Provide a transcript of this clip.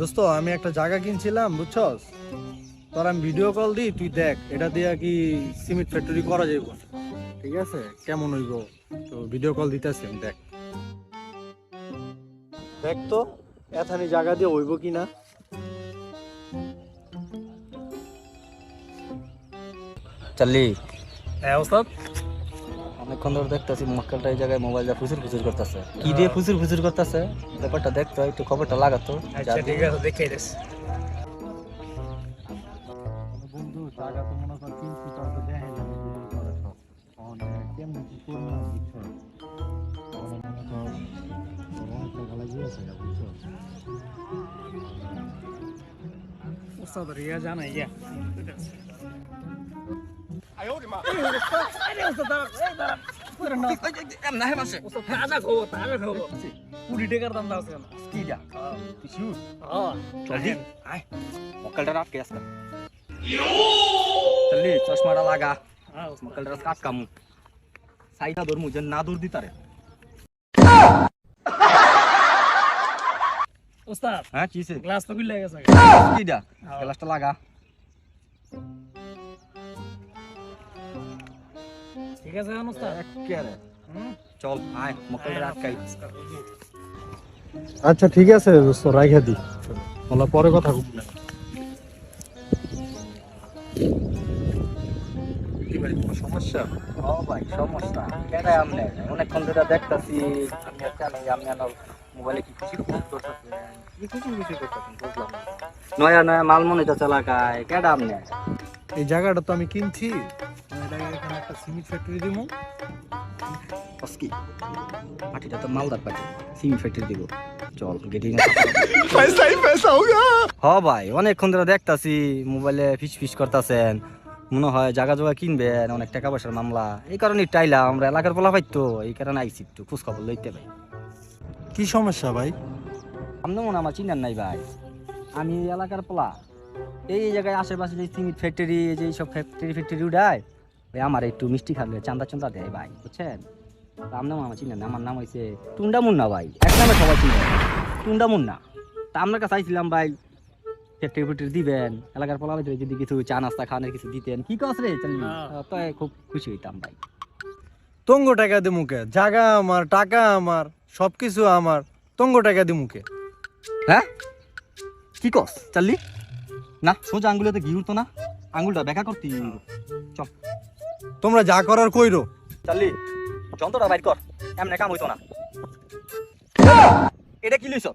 দোস্ত আমি একটা জায়গা কিনছিলাম বুঝছস, তোর আমি ভিডিও কল দিই, তুই দেখ এটা দিয়া কি সিমেন্ট ফ্যাক্টরি করা যাইব। ঠিক আছে, কেমন হইব তো ভিডিও কল দিতেছি আমি, দেখ দেখ তো এখানে জায়গা দিয়ে হইব কিনা। চাল্লি, হ্যাঁ ওস্তাদ। অনেকক্ষণ ধরে দেখতেছি মক্কেলটা এই জায়গায় মোবাইলটা ফুসুর ফুসুর করতেছে। কি দিয়ে ফুসুর ফুসুর করতেছে ব্যাপারটা দেখতো, একটু খবরটা লাগাতো। আচ্ছা ঠিক আছে, দেখে দিস। বন্ধু জায়গা তো মনে কর কিনছি, তো তো দেখাই যাবে ভিডিও করা সব। কেমন কি করলাম বুঝছো, মনে কর অনেক টাকা লাগিয়েছে বুঝছো। ওস্তাদ রিয়া জানা ইয়া মক্কেলটা আটকে আসতে চাল্লি, চশমাটা লাগা, মক্কেলটা কাটকামু সাইটা ধরমু যে না দূর দিতারে। ওস্তাদ হ্যাঁ কিসে গ্লাস তো খুলে গেছে। কিডা গ্লাসটা লাগা। ঠিক আছে ওস্তাদ, কেরে চল আয় মক্কেলটা আটকাই। আচ্ছা ঠিক আছে দোস্ত, রাইখা দি, বলা পরে কথা বলবো। সমস্যা ও ভাই সমস্যা কেডা আমনে অনেকক্ষণ ধরে দেখতাছি। আমি কেন আমনে মোবাইলে কি খুশি করতেছেন, কি খুশি করতেছেন বুঝলাম না। নয়া নয়া মাল মনে তো এলাকায় কেডা আমনে? এই জায়গাটা তো আমি কিনছি, এখানে একটা সিমেন্ট ফ্যাক্টরি দিব। কি পার্টিটা তো মালদার পার্টি, সিমি ফ্যাক্টরি দিব। চল গেটিং হ ভাই, অনেকক্ষণ ধরে দেখতাছি মোবাইলে ফিস ফিস করতেছেন। মনে হয় জায়গা জোগা কিনবেন, অনেক টাকা পয়সার মামলা, এই কারণে টাইলাম। আমরা এলাকার পোলা পাইতো, এই কারণে আইসি একটু খোঁজ খবর লইতে ভাই। কি সমস্যা ভাই? আপনি মনে আমার চিনেন নাই ভাই, আমি এই এলাকার পোলা। এই জায়গায় আশেপাশে যে সিমেন্ট ফ্যাক্টরি, যে সব ফ্যাক্টরি উঠায়, ভাই আমার একটু মিষ্টি খাবে চান্দা চান্দা দেয় ভাই, বুঝছেন? আপনার আমার চিনেন না, আমার নাম হয়েছে টুন্ডা মুন্না ভাই, এক নামে সবাই চিনে টুন্ডা মুন্না। তা আপনার কাছে আইছিলাম ভাই, ফ্যাক্টরি দিবেন, এলাকার পোলা যদি কিছু চা নাস্তা খাওয়ানোর কিছু দিতেন। কি কস রে চাল্লি, তো খুব খুশি হইতাম ভাই। তঙ্গ টাকা দি মুখে, জায়গা আমার, টাকা আমার, সবকিছু আমার, তঙ্গ টাকা দি মুখে। হ্যাঁ কি কস চাল্লি? না সোজা আঙ্গুলেতে ঘি উঠতো না, আঙ্গুলটা ব্যাখ্যা করতি। চল তোমরা যা করার কইরো। চাল্লি যন্ত্রটা বাইর কর, এমনি কাম হইতো না। এটা কি লইছ?